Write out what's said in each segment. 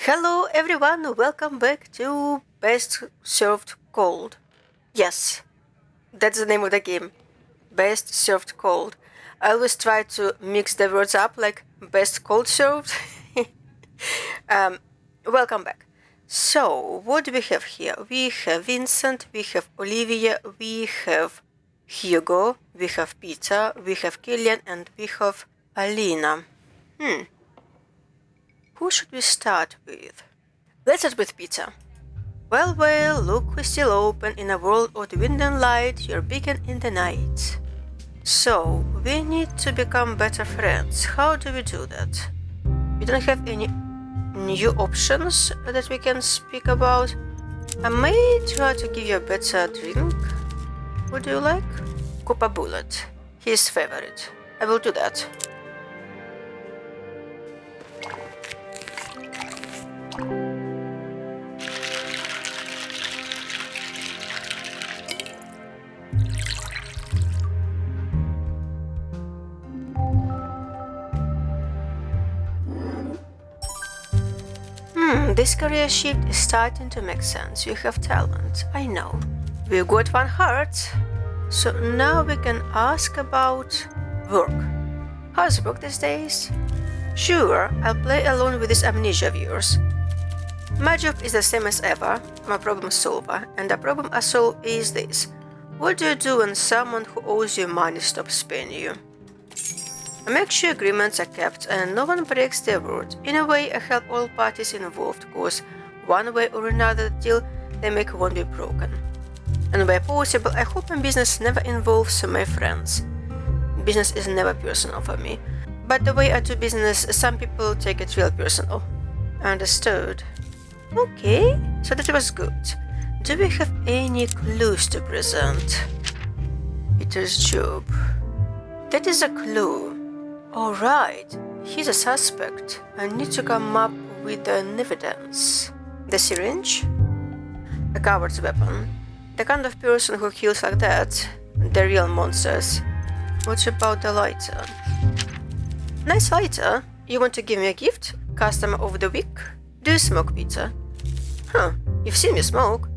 Hello everyone, welcome back to Best Served Cold. Yes, that's the name of the game. Best Served Cold. I always try to mix the words up like best cold served. Welcome back. So, what do we have here? We have Vincent, we have Olivia, we have Hugo, we have Peter, we have Killian, and we have Alina. Who should we start with? Let's start with Peter. Well, look, we're still open in a world of the wind and light, your beacon in the night. So, we need to become better friends. How do we do that? We don't have any new options that we can speak about. I may try to give you a better drink. Would you like? Copper Bullet. His favorite. I will do that. This career shift is starting to make sense. You have talent, I know. We got one heart, so now we can ask about work. How's work these days? Sure, I'll play alone with this amnesia of yours. My job is the same as ever. I'm a problem solver, and the problem I solve is this. What do you do when someone who owes you money stops paying you? I make sure agreements are kept and no one breaks their word. In a way, I help all parties involved, cause one way or another the deal they make won't be broken. And where possible, I hope my business never involves my friends. Business is never personal for me. But the way I do business, some people take it real personal. Understood. Okay, so that was good. Do we have any clues to present? Peter's job. That is a clue. Alright, he's a suspect. I need to come up with an evidence. The syringe? A coward's weapon. The kind of person who kills like that. The real monsters. What about the lighter? Nice lighter. You want to give me a gift? Customer of the week? Do you smoke, Peter? You've seen me smoke.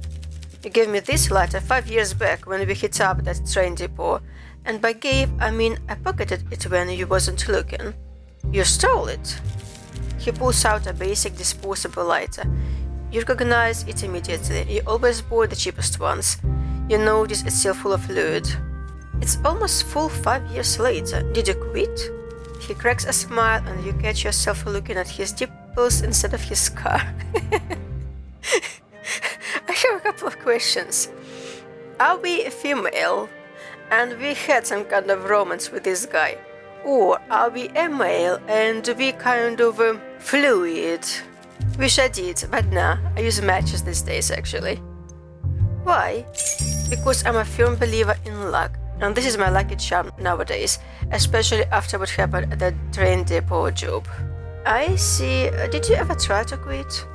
You gave me this lighter 5 years back when we hit up that train depot. And by gave, I mean I pocketed it when you wasn't looking. You stole it. He pulls out a basic disposable lighter. You recognize it immediately. You always buy the cheapest ones. You notice it's still full of fluid. It's almost full 5 years later. Did you quit? He cracks a smile and you catch yourself looking at his dimples instead of his scar. I have a couple of questions. Are we female? And we had some kind of romance with this guy? Or are we a male and we kind of fluid? Wish I did, but nah, I use matches these days actually. Why? Because I'm a firm believer in luck, and this is my lucky charm nowadays, especially after what happened at the train depot job. I see. Did you ever try to quit?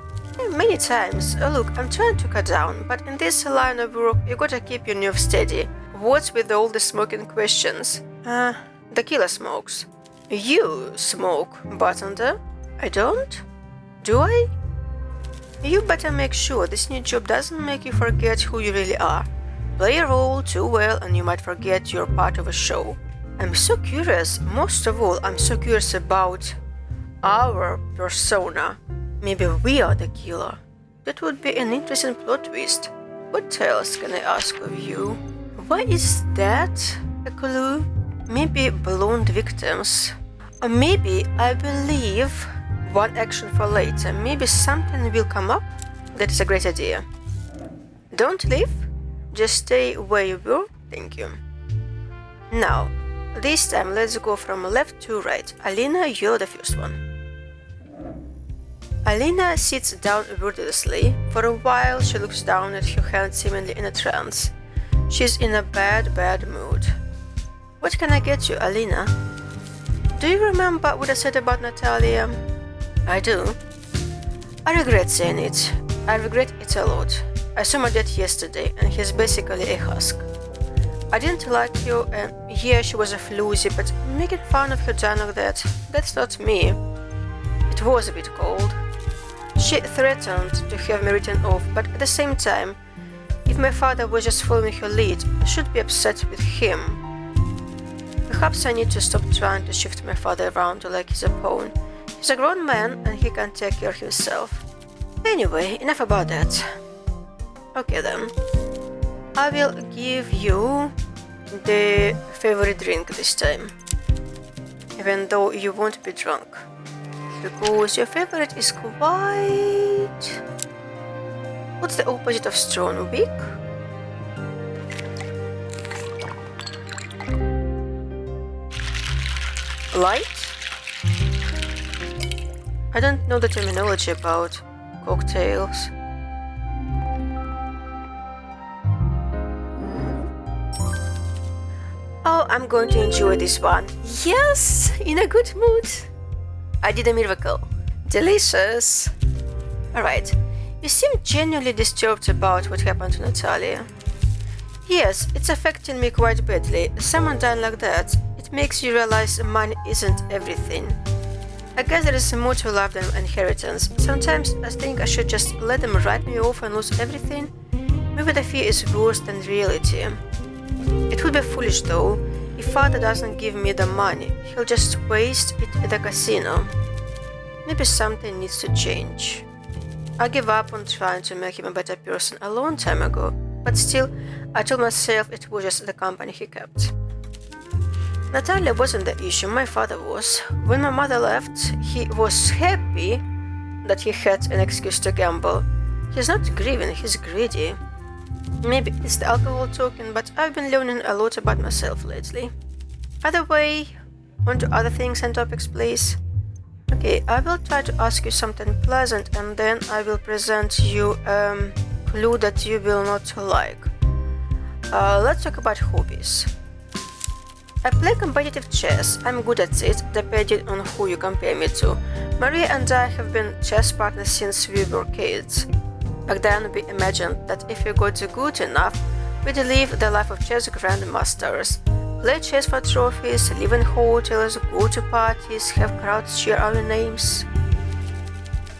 Many times. Look, I'm trying to cut down, but in this line of work, you gotta keep your nerve steady. What's with all the smoking questions? The killer smokes. You smoke, bartender? I don't? Do I? You better make sure this new job doesn't make you forget who you really are. Play a role too well and you might forget you're part of a show. I'm so curious, most of all, I'm so curious about our persona. Maybe we are the killer. That would be an interesting plot twist. What else can I ask of you? Why is that a clue? Maybe blonde victims. Or maybe I will leave one action for later. Maybe something will come up. That is a great idea. Don't leave. Just stay where you were. Thank you. Now, this time let's go from left to right. Alina, you're the first one. Alina sits down wordlessly. For a while she looks down at her hand seemingly in a trance. She's in a bad mood. What can I get you, Alina? Do you remember what I said about Natalia? I do. I regret saying it. I regret it a lot. I saw my dad yesterday and he's basically a husk. I didn't like her and yeah, she was a floozy, but making fun of her done like that, that's not me. It was a bit cold. She threatened to have me written off, but at the same time, if my father was just following her lead, I should be upset with him. Perhaps I need to stop trying to shift my father around like he's a pawn. He's a grown man and he can take care of himself. Anyway, enough about that. Okay then. I will give you the favorite drink this time. Even though you won't be drunk. Because your favorite is quite... What's the opposite of strong? Weak? Light? I don't know the terminology about cocktails. Oh, I'm going to enjoy this one. Yes, in a good mood. I did a miracle. Delicious. Alright, you seem genuinely disturbed about what happened to Natalia. Yes, it's affecting me quite badly. Someone dying like that, it makes you realize money isn't everything. I guess there is more to life than inheritance. Sometimes I think I should just let them write me off and lose everything. Maybe the fear is worse than reality. It would be foolish though. If father doesn't give me the money, he'll just waste it at the casino. Maybe something needs to change. I gave up on trying to make him a better person a long time ago, but still, I told myself it was just the company he kept. Natalia wasn't the issue, my father was. When my mother left, he was happy that he had an excuse to gamble. He's not grieving, he's greedy. Maybe it's the alcohol talking, but I've been learning a lot about myself lately. Either way, on to other things and topics, please. Okay, I will try to ask you something pleasant and then I will present you a clue that you will not like. Let's talk about hobbies. I play competitive chess. I'm good at it, depending on who you compare me to. Maria and I have been chess partners since we were kids. Back then, we imagined that if we got good enough, we'd live the life of chess grandmasters. Play chess for trophies, live in hotels, go to parties, have crowds cheer our names.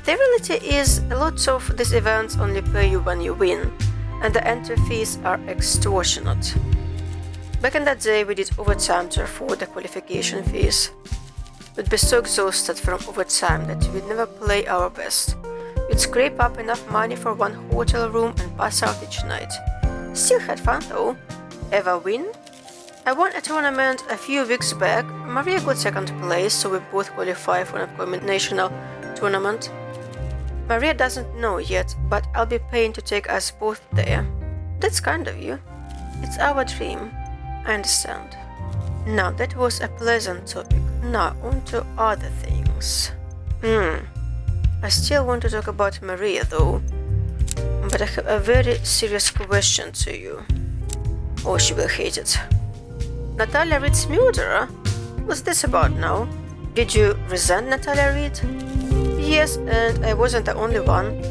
The reality is, a lot of these events only pay you when you win, and the entry fees are extortionate. Back in that day, we did overtime to afford the qualification fees. We'd be so exhausted from overtime that we'd never play our best. We'd scrape up enough money for one hotel room and pass out each night. Still had fun though. Ever win? I won a tournament a few weeks back. Maria got second place, so we both qualify for an upcoming national tournament. Maria doesn't know yet, but I'll be paying to take us both there. That's kind of you. It's our dream. I understand. Now that was a pleasant topic. Now on to other things. I still want to talk about Maria though. But I have a very serious question to you. Oh, she will hate it. Natalia Reid's murderer? What's this about now? Did you resent Natalia Reid? Yes, and I wasn't the only one.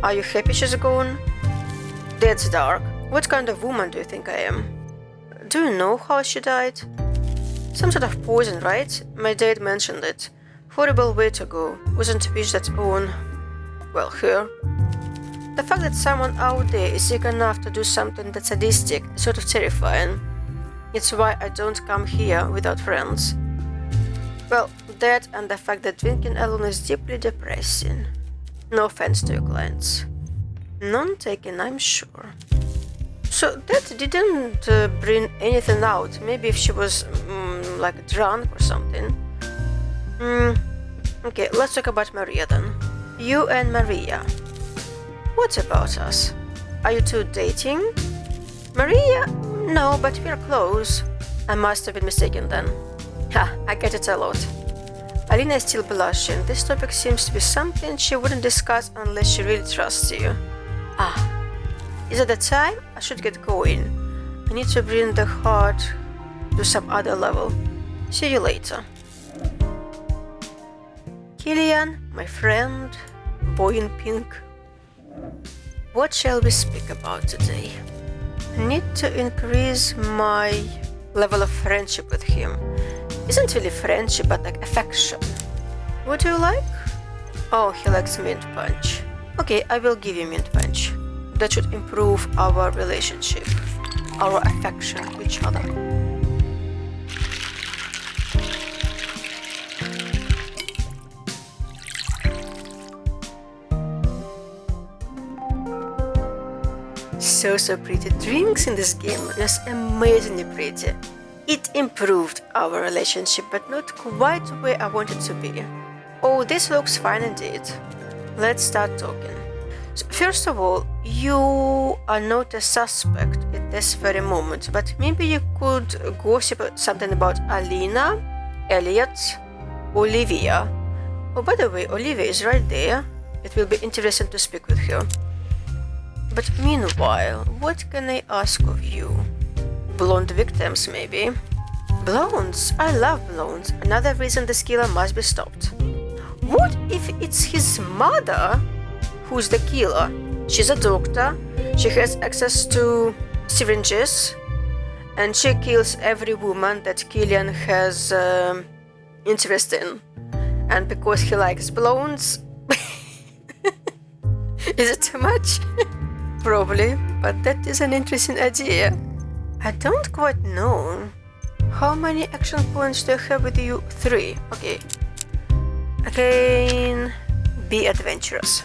Are you happy she's gone? That's dark. What kind of woman do you think I am? Do you know how she died? Some sort of poison, right? My dad mentioned it. Horrible way to go. Wasn't wish that on, well, her. The fact that someone out there is sick enough to do something that's sadistic is sort of terrifying. It's why I don't come here without friends. Well, that and the fact that drinking alone is deeply depressing. No offense to your clients. None taken, I'm sure. So that didn't bring anything out. Maybe if she was like drunk or something. Okay, let's talk about Maria then. You and Maria. What about us? Are you two dating? Maria? No, but we're close. I must have been mistaken then. Ha, I get it a lot. Alina is still blushing. This topic seems to be something she wouldn't discuss unless she really trusts you. Ah. Is it the time? I should get going. I need to bring the heart to some other level. See you later. Killian, my friend, boy in pink. What shall we speak about today? I need to increase my level of friendship with him. Isn't really friendship, but like affection. What do you like? Oh, he likes mint punch. Okay, I will give you mint punch. That should improve our relationship, our affection to each other. So pretty. Drinks in this game was amazingly pretty. It improved our relationship, but not quite the way I want it to be. Oh, this looks fine indeed. Let's start talking. So first of all, you are not a suspect at this very moment, but maybe you could gossip something about Alina, Elliot, Olivia. Oh, by the way, Olivia is right there. It will be interesting to speak with her. But meanwhile, what can I ask of you? Blonde victims, maybe? Blondes? I love blondes. Another reason this killer must be stopped. What if it's his mother who's the killer? She's a doctor, she has access to syringes, and she kills every woman that Killian has interest in. And because he likes blondes... Is it too much? Probably, but that is an interesting idea. I don't quite know. How many action points do I have with you? 3. Okay. Again, be adventurous.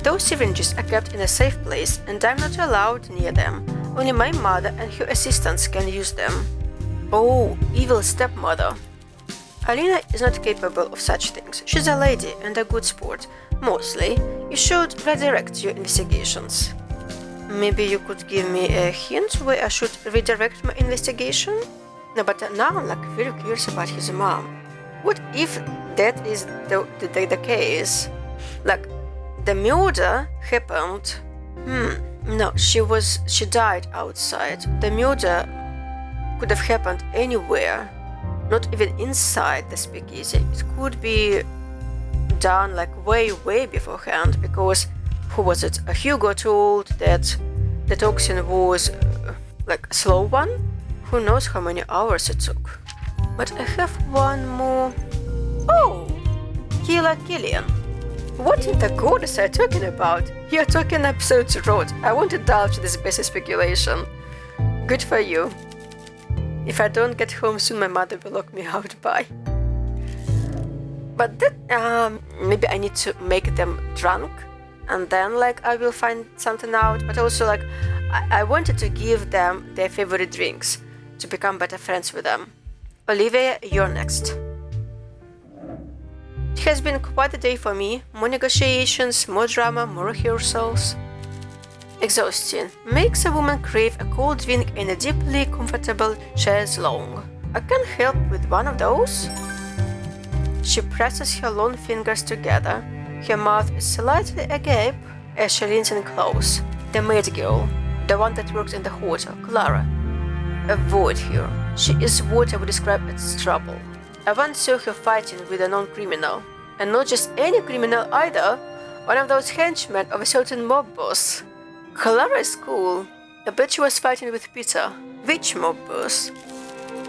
Those syringes are kept in a safe place and I'm not allowed near them. Only my mother and her assistants can use them. Oh, evil stepmother. Alina is not capable of such things. She's a lady and a good sport. Mostly, you should redirect your investigations. Maybe you could give me a hint where I should redirect my investigation? No, but now I'm very curious about his mom. What if that is the case? The murder happened... No, she died outside. The murder could have happened anywhere, not even inside the speakeasy. It could be done way beforehand, because who was it? Hugo told that the toxin was a slow one. Who knows how many hours it took. But I have one more. Oh! Killer Killian. What in the goddess are you talking about? You're talking absolute rot. I won't indulge this basic speculation. Good for you. If I don't get home soon, my mother will lock me out. Bye. But that, maybe I need to make them drunk, and then I will find something out. But also I wanted to give them their favorite drinks to become better friends with them. Olivia, you're next. It has been quite a day for me. More negotiations, more drama, more rehearsals. Exhausting. Makes a woman crave a cold drink in a deeply comfortable chaise longue. I can help with one of those. She presses her long fingers together. Her mouth is slightly agape as she leans in close. The maid girl, the one that works in the hotel, Clara. Avoid her. She is what I would describe as trouble. I once saw her fighting with a non-criminal. And not just any criminal either. One of those henchmen of a certain mob boss. Clara is cool. I bet she was fighting with Peter. Which mob boss?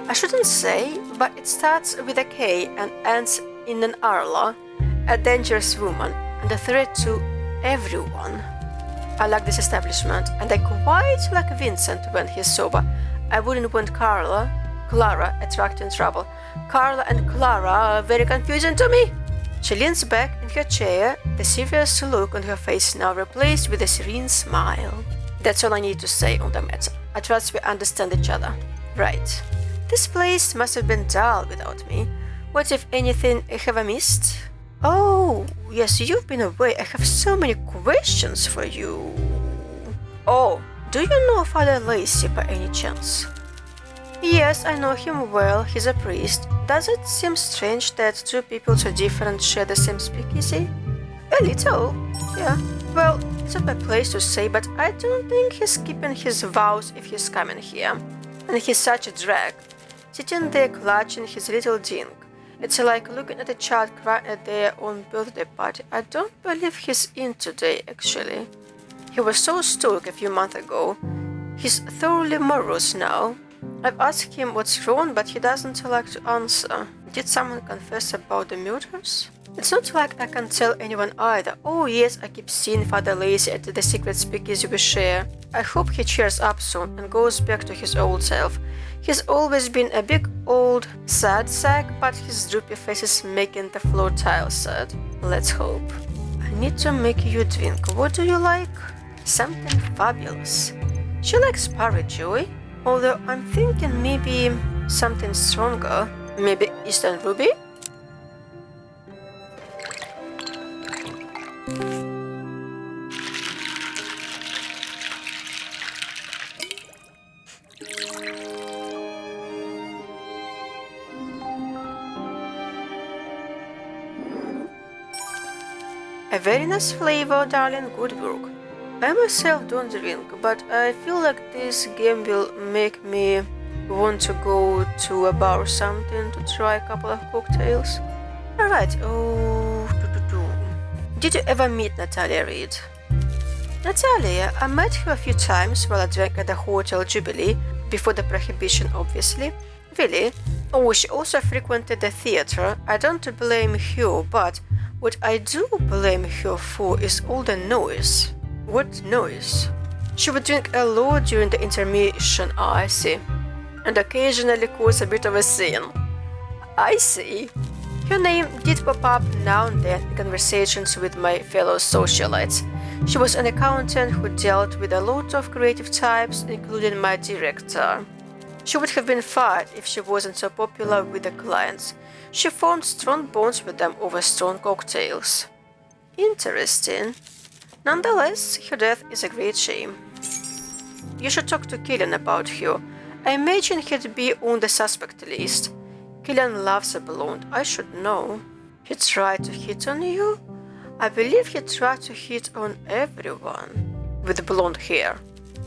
I shouldn't say, but it starts with a K and ends in an Arla. A dangerous woman and a threat to everyone. I like this establishment, and I quite like Vincent when he's sober. I wouldn't want Clara attracting trouble. Carla and Clara are very confusing to me. She leans back in her chair, the serious look on her face now replaced with a serene smile. That's all I need to say on the matter. I trust we understand each other. Right. This place must have been dull without me. What, if anything, have I missed? Oh, yes, you've been away. I have so many questions for you. Oh, do you know Father Lacey by any chance? Yes, I know him well. He's a priest. Does it seem strange that two people so different share the same speakeasy? A little, yeah. Well, it's not my place to say, but I don't think he's keeping his vows if he's coming here. And he's such a drag, sitting there clutching his little dink. It's like looking at a child cry at their own birthday party. I don't believe he's in today, actually. He was so stoic a few months ago. He's thoroughly morose now. I've asked him what's wrong, but he doesn't like to answer. Did someone confess about the murders? It's not like I can tell anyone either. Oh yes, I keep seeing Father Lazy at the secret speakeasy we share. I hope he cheers up soon and goes back to his old self. He's always been a big old sad sack, but his droopy face is making the floor tiles sad. Let's hope. I need to make you a drink. What do you like? Something fabulous. She likes Parry Joy, although I'm thinking maybe something stronger. Maybe Eastern Ruby? A very nice flavor, darling, good work. I myself don't drink, but I feel like this game will make me want to go to a bar or something to try a couple of cocktails. Alright, Did you ever meet Natalia Reid? Natalia, I met her a few times while I drank at the Hotel Jubilee, before the prohibition obviously. Really? Oh, she also frequented the theater. I don't blame her, but what I do blame her for is all the noise. What noise? She would drink a lot during the intermission, I see, and occasionally cause a bit of a scene. I see. Her name did pop up now and then in conversations with my fellow socialites. She was an accountant who dealt with a lot of creative types, including my director. She would have been fired if she wasn't so popular with the clients. She formed strong bonds with them over strong cocktails. Interesting. Nonetheless, her death is a great shame. You should talk to Killian about her. I imagine he'd be on the suspect list. Killian loves a blonde, I should know. He tried to hit on you? I believe he tried to hit on everyone with blonde hair.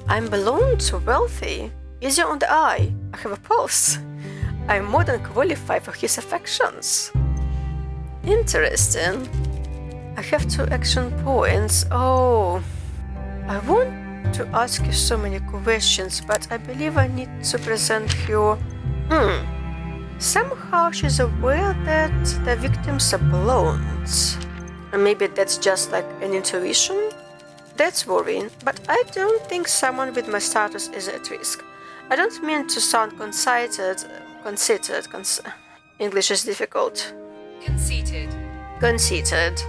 I'm blonde, wealthy, easy on the eye, I have a pulse. I'm more than qualified for his affections. Interesting. I have 2 action points. Oh, I want to ask you so many questions, but I believe I need to present her. Somehow she's aware that the victims are blondes. And maybe that's just like an intuition? That's worrying, but I don't think someone with my status is at risk. I don't mean to sound conceited. English is difficult. Conceited.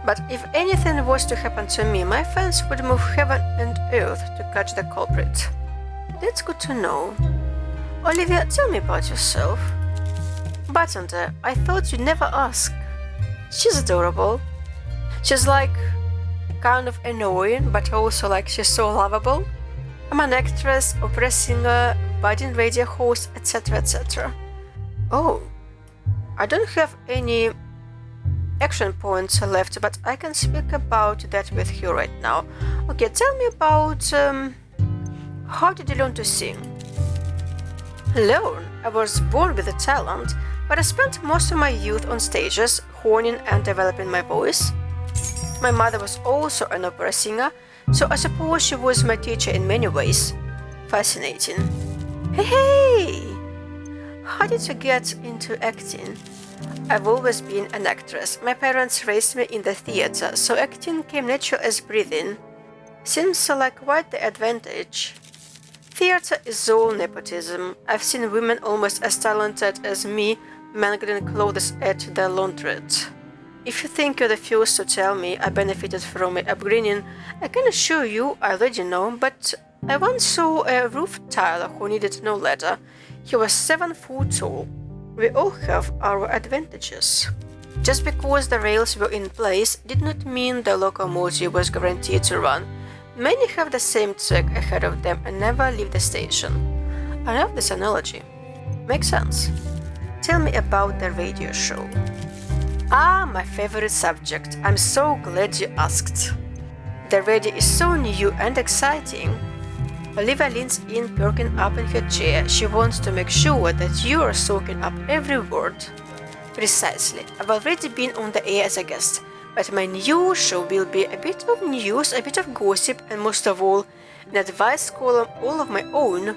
But if anything was to happen to me, my fans would move heaven and earth to catch the culprit. That's good to know. Olivia, tell me about yourself. Bartender, I thought you'd never ask. She's adorable. She's like kind of annoying, but also like she's so lovable. I'm an actress, opera singer, budding radio host, etc. etc. Oh, I don't have any action points left, but I can speak about that with you right now. Okay, tell me about how did you learn to sing? Learn? I was born with a talent, but I spent most of my youth on stages, honing and developing my voice. My mother was also an opera singer, so I suppose she was my teacher in many ways. Fascinating. Hey! How did you get into acting? I've always been an actress. My parents raised me in the theater, so acting came natural as breathing. Seems like quite the advantage. Theater is all nepotism. I've seen women almost as talented as me mangling clothes at the laundrette. If you think you're the first to tell me I benefited from my upbringing, I can assure you I already know, but I once saw a roof tiler who needed no ladder. He was 7 foot tall. We all have our advantages. Just because the rails were in place did not mean the locomotive was guaranteed to run. Many have the same track ahead of them and never leave the station. I love this analogy. Makes sense. Tell me about the radio show. Ah, my favorite subject. I'm so glad you asked. The radio is so new and exciting. Olivia leans in, perking up in her chair. She wants to make sure that you are soaking up every word. Precisely. I've already been on the air as a guest, but my new show will be a bit of news, a bit of gossip, and most of all, an advice column all of my own.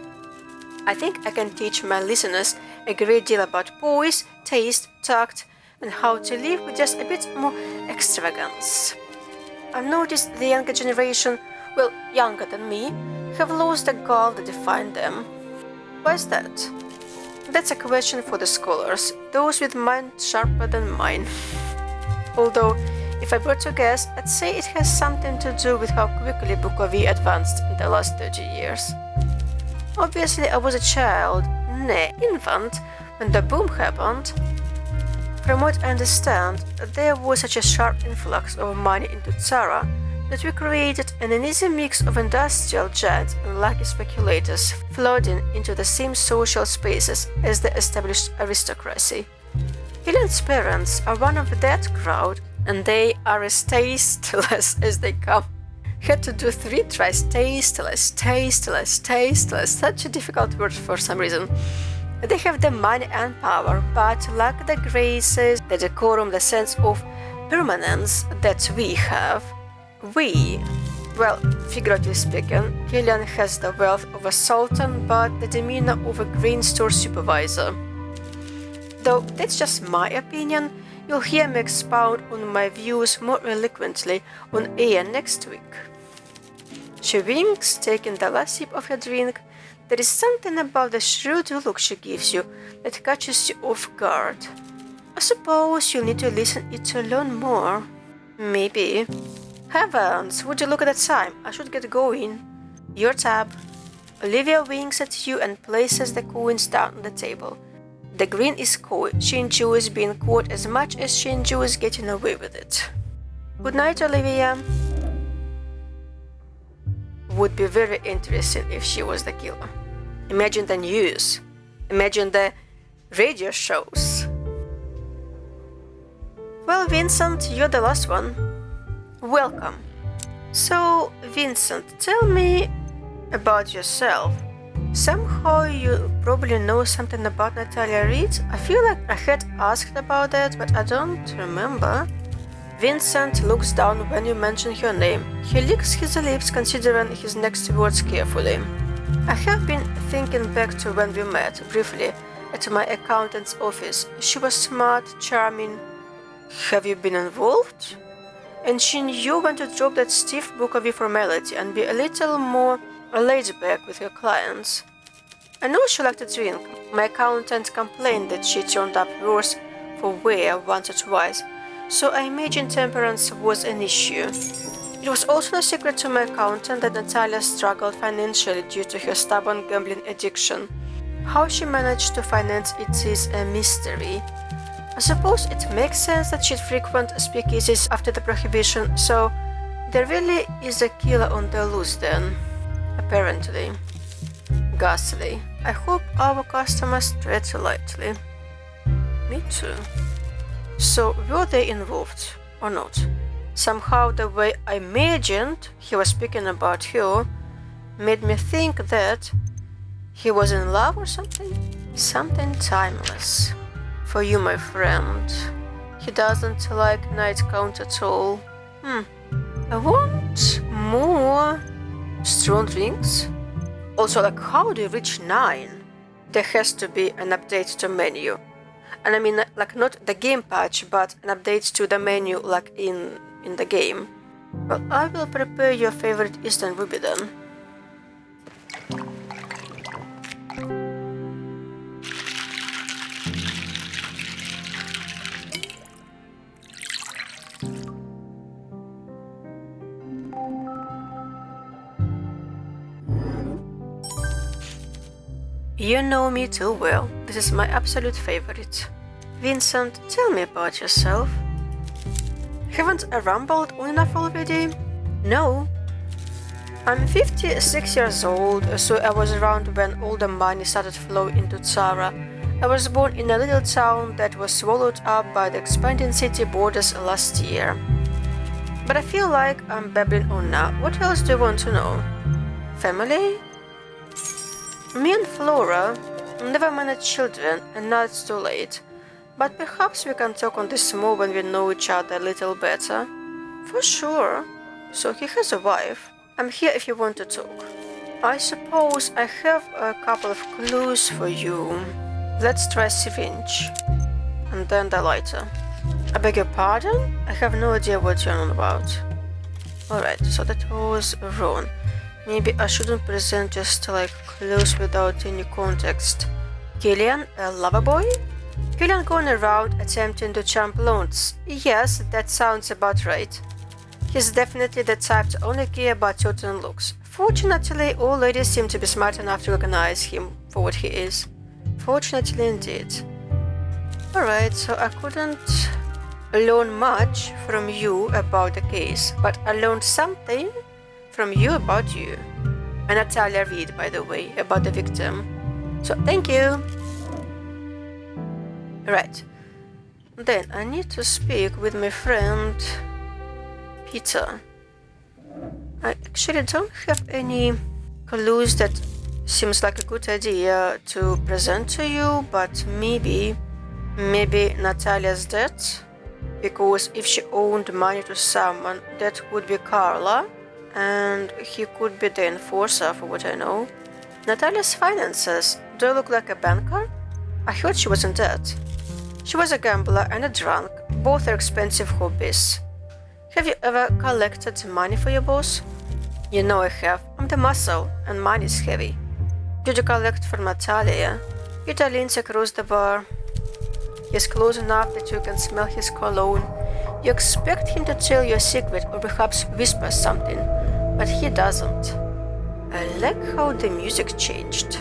I think I can teach my listeners a great deal about poise, taste, tact, and how to live with just a bit more extravagance. I've noticed the younger generation, well, younger than me, have lost the goal that defined them. Why is that? That's a question for the scholars, those with minds sharper than mine. Although, if I were to guess, I'd say it has something to do with how quickly Bukovie advanced in the last 30 years. Obviously, I was a child, nay, infant, when the boom happened. From what I understand, there was such a sharp influx of money into Tsara that we created an uneasy mix of industrial giants and lucky speculators flooding into the same social spaces as the established aristocracy. Killian's parents are one of that crowd, and they are as tasteless as they come. Had to do 3 tries. Tasteless, such a difficult word for some reason. They have the money and power, but lack the graces, the decorum, the sense of permanence that we have. Well, figuratively speaking, Killian has the wealth of a sultan, but the demeanor of a grain store supervisor. Though that's just my opinion, you'll hear me expound on my views more eloquently on air next week. She winks, taking the last sip of her drink. There is something about the shrewd look she gives you that catches you off guard. I suppose you'll need to listen it to learn more. Maybe. Heavens, would you look at the time? I should get going. Your tab. Olivia winks at you and places the coins down on the table. The grin is coy. She enjoys being caught as much as she enjoys getting away with it. Good night, Olivia. Would be very interesting if she was the killer. Imagine the news. Imagine the radio shows. Well, Vincent, you're the last one. Welcome. So, Vincent, tell me about yourself. Somehow you probably know something about Natalia Reid. I feel like I had asked about that, but I don't remember. Vincent looks down when you mention her name. He licks his lips, considering his next words carefully. I have been thinking back to when we met, briefly, at my accountant's office. She was smart, charming. Have you been involved? And she knew when to drop that stiff Bukovie formality and be a little more laid back with her clients. I know she liked to drink. My accountant complained that she turned up worse for wear once or twice, so I imagine temperance was an issue. It was also no secret to my accountant that Natalia struggled financially due to her stubborn gambling addiction. How she managed to finance it is a mystery. I suppose it makes sense that she'd frequent speakeasies after the prohibition, so there really is a killer on the loose then. Apparently. Ghastly. I hope our customers tread lightly. Me too. So, were they involved or not? Somehow the way I imagined he was speaking about her made me think that he was in love or something? Something timeless. For you, my friend. He doesn't like night count at all. I want more strong drinks. Also, like, how do you reach 9? There has to be an update to menu. And I mean, like, not the game patch, but an update to the menu, like in the game. Well, I will prepare your favorite Eastern Ruby then. You know me too well. This is my absolute favorite. Vincent, tell me about yourself. Haven't I rambled on enough already? No. I'm 56 years old, so I was around when all the money started flowing into Tsara. I was born in a little town that was swallowed up by the expanding city borders last year. But I feel like I'm babbling on now. What else do you want to know? Family? Me and Flora never managed children, and now it's too late. But perhaps we can talk on this more when we know each other a little better. For sure. So he has a wife. I'm here if you want to talk. I suppose I have a couple of clues for you. Let's try syringe. And then the lighter. I beg your pardon? I have no idea what you're on about. Alright, so that was wrong. Maybe I shouldn't present just like clues without any context. Killian, a loverboy? Killian going around attempting to charm blondes. Yes, that sounds about right. He's definitely the type to only care about certain looks. Fortunately, all ladies seem to be smart enough to recognize him for what he is. Fortunately indeed. Alright, so I couldn't learn much from you about the case, but I learned something from you about you. And Natalia read, by the way, about the victim. So thank you. Right. Then I need to speak with my friend Peter. I actually don't have any clues that seems like a good idea to present to you, but maybe Natalia's dead? Because if she owed money to someone, that would be Carla, and he could be the enforcer for what I know. Natalia's finances, do I look like a banker? I heard she wasn't dead. She was a gambler and a drunk, both are expensive hobbies. Have you ever collected money for your boss? You know I have. I'm the muscle, and mine is heavy. Did you collect for Natalia? Peter leans across the bar. He's close enough that you can smell his cologne. You expect him to tell you a secret or perhaps whisper something, but he doesn't. I like how the music changed.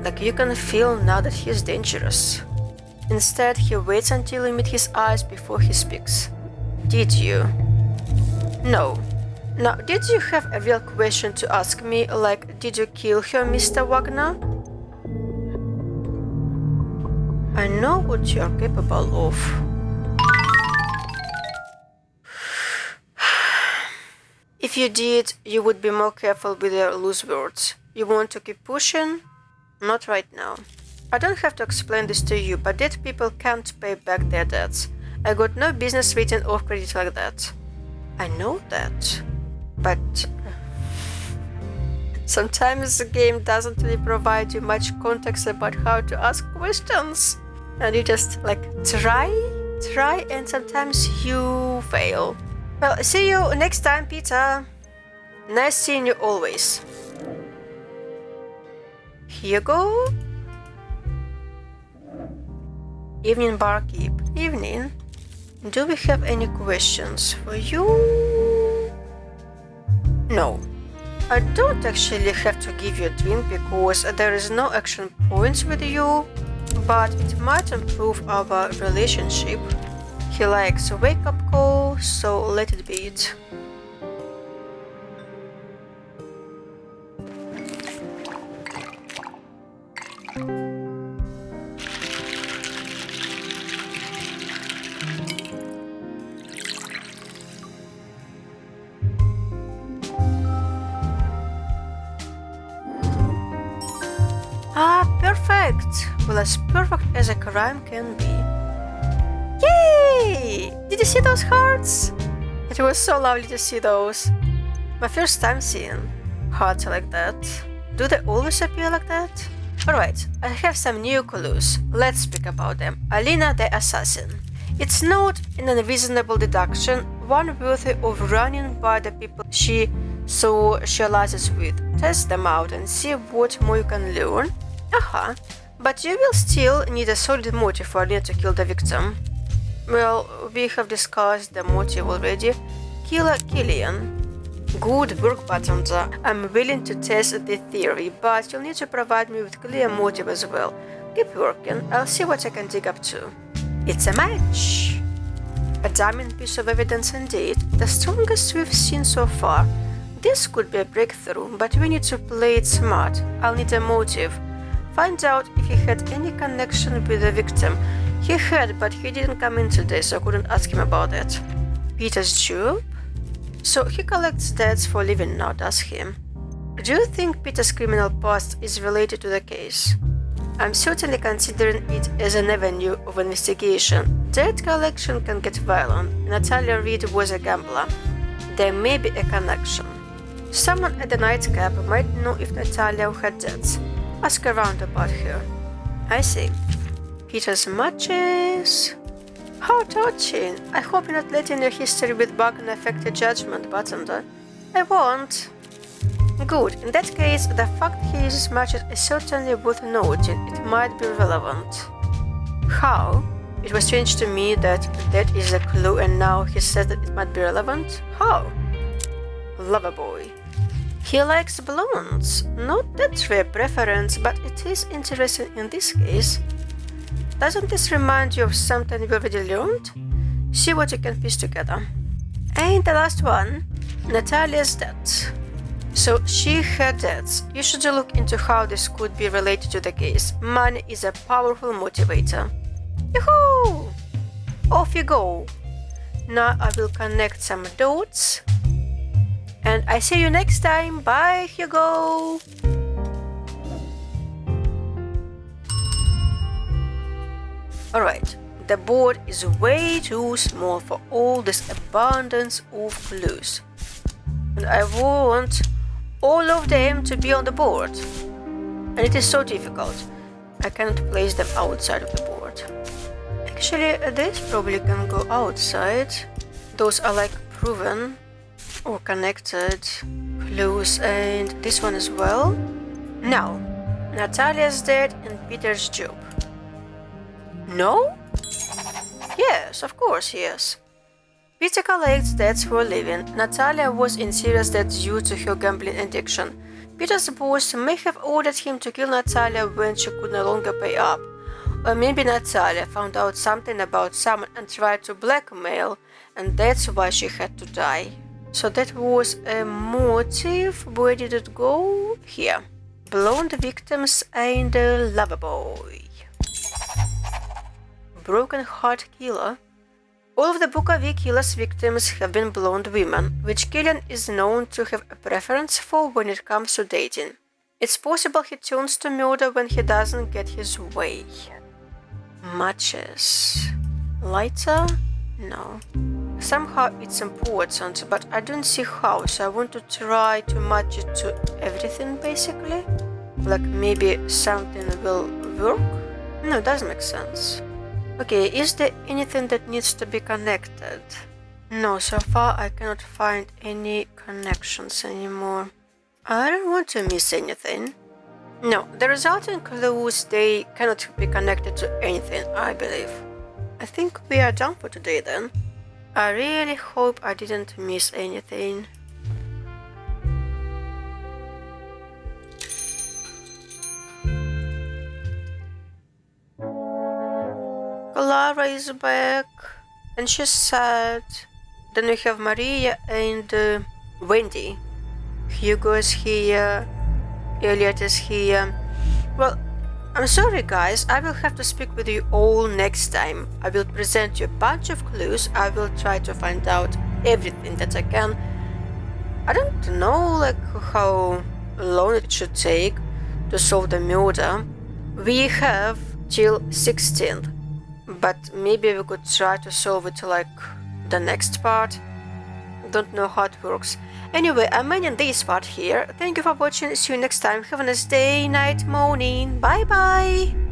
Like you can feel now that he's dangerous. Instead, he waits until you meet his eyes before he speaks. Did you? No. Now, did you have a real question to ask me, like, did you kill her, Mr. Wagner? I know what you're capable of. If you did, you would be more careful with your loose words. You want to keep pushing? Not right now. I don't have to explain this to you, but dead people can't pay back their debts. I got no business written off credit like that. I know that, but sometimes the game doesn't really provide you much context about how to ask questions. And you just like try, and sometimes you fail. Well, see you next time, Peter. Nice seeing you always. Here you go. Evening, barkeep. Evening. Do we have any questions for you? No. I don't actually have to give you a drink because there is no action points with you, but it might improve our relationship. He likes a wake-up call, so let it be it. Ah, perfect! Well, as perfect as a crime can be. Yay! Did you see those hearts? It was so lovely to see those. My first time seeing hearts like that. Do they always appear like that? Alright, I have some new clues. Let's speak about them. Alina the assassin. It's not an unreasonable deduction, one worthy of running by the people she socializes with. Test them out and see what more you can learn. But you will still need a solid motive for Alina to kill the victim. Well, we have discussed the motive already. Killer Killian. Good work, bartender. I'm willing to test the theory, but you'll need to provide me with clear motive as well. Keep working, I'll see what I can dig up to. It's a match! A damning piece of evidence indeed, the strongest we've seen so far. This could be a breakthrough, but we need to play it smart. I'll need a motive. Find out if he had any connection with the victim. He had, but he didn't come in today, so I couldn't ask him about it. Peter's job? So he collects debts for a living now, does he? Do you think Peter's criminal past is related to the case? I'm certainly considering it as an avenue of investigation. Debt collection can get violent. Natalia Reed was a gambler. There may be a connection. Someone at the nightclub might know if Natalia had debts. Ask around about her. I see. Peter's matches. How touching! I hope you're not letting your history with Bukovie affect your judgment, bartender. I won't. Good. In that case, the fact he uses matches is certainly worth noting. It might be relevant. How? It was strange to me that is a clue and now he says that it might be relevant? How? Loverboy. He likes blondes. Not that rare preference, but it is interesting in this case. Doesn't this remind you of something we already learned? See what you can piece together. And the last one, Natalia's debt. So she had debts. You should look into how this could be related to the case. Money is a powerful motivator. Yoo-hoo! Off you go. Now I will connect some dots. And I see you next time. Bye, Hugo! Alright, the board is way too small for all this abundance of clues. And I want all of them to be on the board. And it is so difficult. I cannot place them outside of the board. Actually, this probably can go outside. Those are like proven or connected clues, and this one as well. Now, Natalia's dead and Peter's job. No? Yes, of course, yes. Peter collects debts for a living. Natalia was in serious debt due to her gambling addiction. Peter's boss may have ordered him to kill Natalia when she could no longer pay up. Or maybe Natalia found out something about someone and tried to blackmail, and that's why she had to die. So that was a motive. Where did it go? Here. Blonde victims and a loverboy. Broken heart killer. All of the Bukovie killer's victims have been blonde women, which Killian is known to have a preference for when it comes to dating. It's possible he turns to murder when he doesn't get his way. Matches. Lighter? No. Somehow it's important, but I don't see how, so I want to try to match it to everything basically. Like maybe something will work? No, it doesn't make sense. Okay, is there anything that needs to be connected? No, so far I cannot find any connections anymore. I don't want to miss anything. No, the resulting clues, they cannot be connected to anything, I believe. I think we are done for today then. I really hope I didn't miss anything. Clara is back and she's sad. Then we have Maria and Wendy. Hugo is here. Elliot is here. Well, I'm sorry guys, I will have to speak with you all next time. I will present you a bunch of clues. I will try to find out everything that I can. I don't know like how long it should take to solve the murder. We have till 16th, but maybe we could try to solve it like the next part. Don't know how it works. Anyway, I'm ending this part here. Thank you for watching. See you next time. Have a nice day, night, morning. Bye bye.